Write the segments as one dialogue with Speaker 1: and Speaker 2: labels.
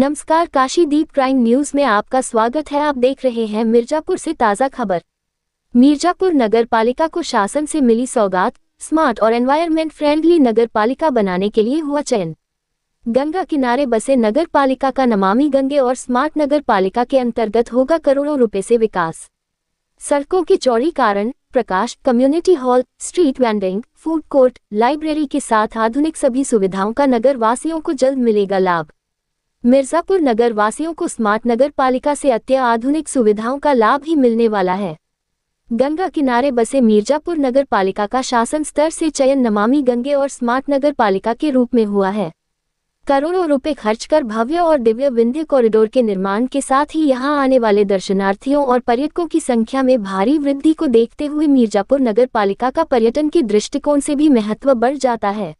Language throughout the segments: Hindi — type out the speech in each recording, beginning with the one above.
Speaker 1: नमस्कार, काशीदीप क्राइम न्यूज में आपका स्वागत है। आप देख रहे हैं मिर्जापुर से ताज़ा खबर। मिर्जापुर नगर पालिका को शासन से मिली सौगात, स्मार्ट और एनवायरमेंट फ्रेंडली नगर पालिका बनाने के लिए हुआ चयन। गंगा किनारे बसे नगर पालिका का नमामि गंगे और स्मार्ट नगर पालिका के अंतर्गत होगा करोड़ों रुपए से विकास। सड़कों की चौड़ीकरण, प्रकाश, community hall, street vending, food court, library के साथ आधुनिक सभी सुविधाओं का नगर वासियों को जल्द मिलेगा लाभ। मिर्जापुर नगर वासियों को स्मार्ट नगर पालिका से अत्याधुनिक सुविधाओं का लाभ ही मिलने वाला है। गंगा किनारे बसे मिर्जापुर नगर पालिका का शासन स्तर से चयन नमामि गंगे और स्मार्ट नगर पालिका के रूप में हुआ है। करोड़ों रुपए खर्च कर भव्य और दिव्य विंध्य कॉरिडोर के निर्माण के साथ ही यहां आने वाले दर्शनार्थियों और पर्यटकों की संख्या में भारी वृद्धि को देखते हुए मिर्जापुर नगर पालिका का पर्यटन के दृष्टिकोण से भी महत्व बढ़ जाता है।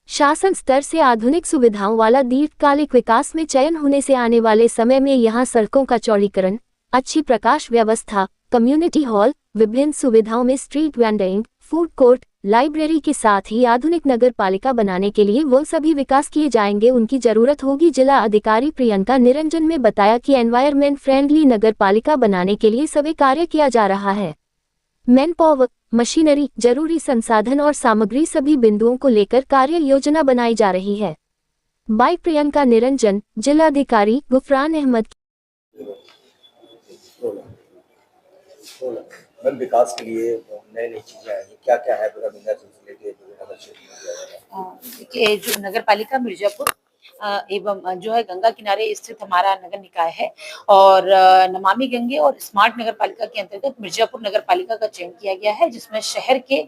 Speaker 1: शासन स्तर से आधुनिक सुविधाओं वाला दीर्घकालिक विकास में चयन होने से आने वाले समय में यहां सड़कों का चौड़ीकरण, अच्छी प्रकाश व्यवस्था, कम्युनिटी हॉल, विभिन्न सुविधाओं में street vending, food court, library के साथ ही आधुनिक नगर पालिका बनाने के लिए वो सभी विकास किए जाएंगे उनकी जरूरत होगी। जिला अधिकारी प्रियंका निरंजन ने बताया कि एनवायरमेंट फ्रेंडली नगर पालिका बनाने के लिए सभी कार्य किया जा रहा है। मैन पावर, मशीनरी, जरूरी संसाधन और सामग्री सभी बिंदुओं को लेकर कार्य योजना बनाई जा रही है। बाई प्रियंका निरंजन, जिलाधिकारी गुफरान अहमद।
Speaker 2: विकास के लिए नई नई चीजें आई, क्या क्या है पूरा सिलसिले के
Speaker 3: देखिए, जो नगर पालिका मिर्जापुर एवं जो है गंगा किनारे स्थित हमारा नगर निकाय है और नमामि गंगे और स्मार्ट नगर पालिका के अंतर्गत मिर्जापुर नगर पालिका का चयन किया गया है, जिसमें शहर के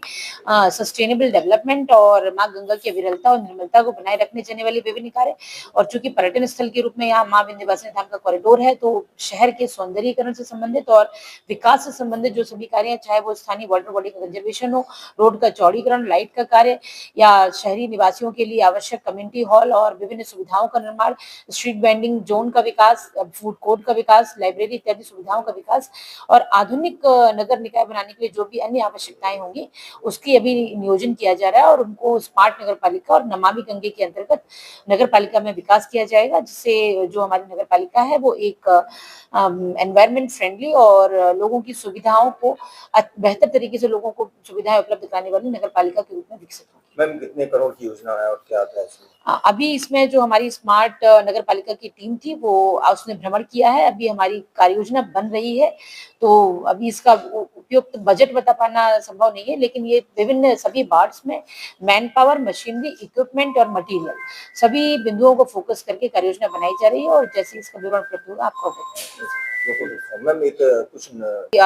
Speaker 3: सस्टेनेबल डेवलपमेंट और मां गंगा की विरलता और निर्मलता को बनाए रखने जाने वाली विभिन्न कार्य और चूंकि पर्यटन स्थल के रूप में यहाँ मां विंध्यवासिनी धाम का कॉरिडोर है, तो शहर के सौंदर्यीकरण से संबंधित और विकास से संबंधित जो सभी कार्य, चाहे वो स्थानीय वाटर बॉडी का कंजर्वेशन हो, रोड का चौड़ीकरण, लाइट का कार्य या शहरी निवासियों के लिए आवश्यक कम्युनिटी हॉल और विभिन्न सुविधाओं का निर्माण, स्ट्रीट वेंडिंग जोन का विकास, फूड कोर्ट का विकास, लाइब्रेरी इत्यादि सुविधाओं का विकास और आधुनिक नगर निकाय बनाने के लिए जो भी अन्य आवश्यकताएं होंगी उसकी अभी नियोजन किया जा रहा है और उनको स्मार्ट नगर पालिका और नमामि गंगे के अंतर्गत नगर पालिका में विकास किया जाएगा, जिससे जो हमारी नगर पालिका है वो एक एनवायरमेंट फ्रेंडली और लोगों की सुविधाओं को बेहतर तरीके से लोगों को सुविधाएं उपलब्ध कराने वाली नगर पालिका के रूप में विकसित होगी।
Speaker 2: मैम, कितने करोड़ की योजना है और क्या आता है इसमें?
Speaker 3: अभी इसमें जो हमारी स्मार्ट नगर पालिका की टीम थी वो उसने भ्रमण किया है। अभी हमारी कार्य योजना बन रही है, तो अभी इसका उपयुक्त बजट बता पाना संभव नहीं है, लेकिन ये विभिन्न सभी वार्ड्स में मैन पावर, मशीनरी, इक्विपमेंट और मटेरियल सभी बिंदुओं को फोकस करके कार्य योजना बनाई जा रही है और जैसे इसका विवरण उपलब्ध होगा आपको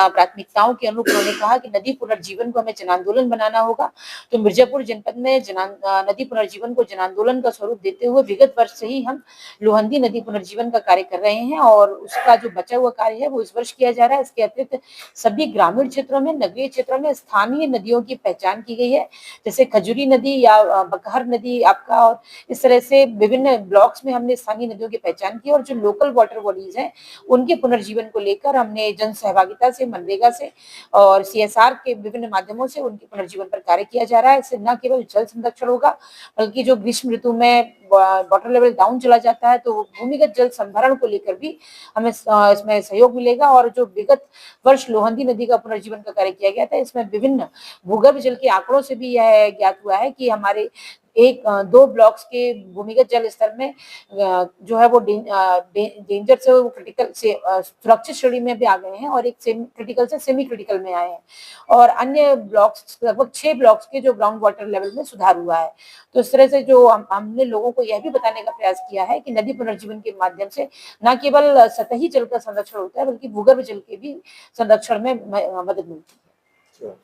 Speaker 3: प्राथमिकताओं के अनुरूप उन्होंने कहा कि नदी पुनर्जीवन को हमें जन आंदोलन बनाना होगा। तो मिर्जापुर जनपद में नदी पुनर्जीवन को जन आंदोलन का स्वरूप देते हुए विगत वर्ष से ही हम लोहंदी नदी पुनर्जीवन का कार्य कर रहे हैं और उसका जो बचा हुआ कार्य है वो इस वर्ष किया जा रहा है। इसके अतिरिक्त सभी ग्रामीण क्षेत्रों में, नगरीय क्षेत्रों में स्थानीय नदियों की पहचान की गई है, जैसे खजूरी नदी या बकहर नदी आपका, और इस तरह से विभिन्न ब्लॉक्स में हमने स्थानीय नदियों की पहचान की और जो लोकल वाटर बॉडीज हैं उनके पुनर्जीवन को लेकर हमने जन सहभागिता से, मनरेगा से और CSR के विभिन्न माध्यमों से उनके पुनर्जीवन पर कार्य किया जा रहा है। इससे न केवल जल संरक्षण होगा बल्कि जो ग्रीष्म ऋतु में वाटर लेवल डाउन चला जाता है तो भूमिगत जल संभरण को लेकर भी हमें इसमें सहयोग मिलेगा। और जो विगत वर्ष लोहंदी नदी का पुनर्जीवन का कार्य किया गया था, इसमें विभिन्न भूगर्भ जल के आंकड़ों से भी यह ज्ञात हुआ है कि हमारे दो ब्लॉक्स के भूमिगत जल स्तर में जो है वो डेंजर से वो क्रिटिकल से सुरक्षित श्रेणी में भी आ गए हैं और एक क्रिटिकल से सेमी क्रिटिकल में आए हैं और अन्य ब्लॉक्स, लगभग 6 ब्लॉक्स के जो ग्राउंड वाटर लेवल में सुधार हुआ है। तो इस तरह से जो हमने लोगों को यह भी बताने का प्रयास किया है कि नदी पुनर्जीवन के माध्यम से न केवल सतही जल का संरक्षण होता है बल्कि भूगर्भ जल के भी संरक्षण में मदद मिलती है।